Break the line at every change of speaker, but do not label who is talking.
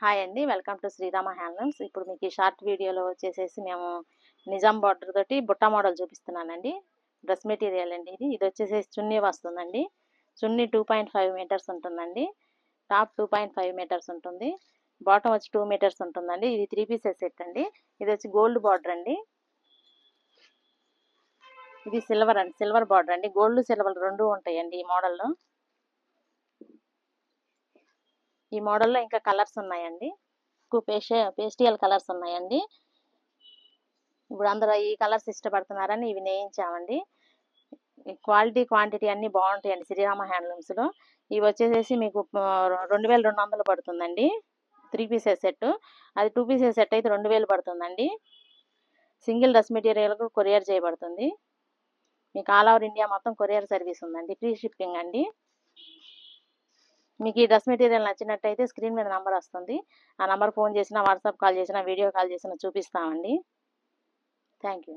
Hi అండి. Welcome to Srirama handlooms. ఇప్పుడు మీకు ఈ షార్ట్ వీడియోలో వచ్చేసేసి మేము నిజాం బార్డర్ తోటి బుట్ట మోడల్ చూపిస్తున్నానండి. డ్రెస్ మెటీరియల్ అండి ఇది. ఇది వచ్చేసేసి చున్నీ వస్తుందండి. చున్నీ 2.5 మీటర్స్ ఉంటుందండి. టాప్ 2.5 మీటర్స్ ఉంటుంది. బాటమ్ వచ్చి 2 మీటర్స్ ఉంటుందండి. ఇది 3 పీసెస్ సెట్ అండి. ఇది వచ్చి గోల్డ్ బార్డర్ అండి. ఇది సిల్వర్ అండి, సిల్వర్ బార్డర్ అండి. గోల్డ్ సిల్వర్ రెండు ఉంటాయండి ఈ మోడల్లో. ఈ మోడల్లో ఇంకా కలర్స్ ఉన్నాయండి. పేస్టియల్ కలర్స్ ఉన్నాయండి. ఇప్పుడు అందరూ ఈ కలర్స్ ఇష్టపడుతున్నారని ఇవి నేయించామండి. క్వాంటిటీ అన్నీ బాగుంటాయండి శ్రీరామ హ్యాండ్లూమ్స్లో. ఇవి వచ్చేసేసి మీకు 2200 పడుతుందండి 3 పీసెస్ సెట్. అది 2 పీసెస్ సెట్ అయితే 2000 పడుతుందండి. సింగిల్ డ్రెస్ మెటీరియల్కు కొరియర్ చేయబడుతుంది. మీకు ఆల్ ఓవర్ ఇండియా మొత్తం కొరియర్ సర్వీస్ ఉందండి. ఫ్రీ షిప్పింగ్ అండి. మీకు ఈ డ్రెస్ మెటీరియల్ నచ్చినట్టయితే స్క్రీన్ మీద నంబర్ వస్తుంది. ఆ నంబర్ ఫోన్ చేసినా, వాట్సాప్ కాల్ చేసినా, వీడియో కాల్ చేసినా చూపిస్తామండి. Thank you.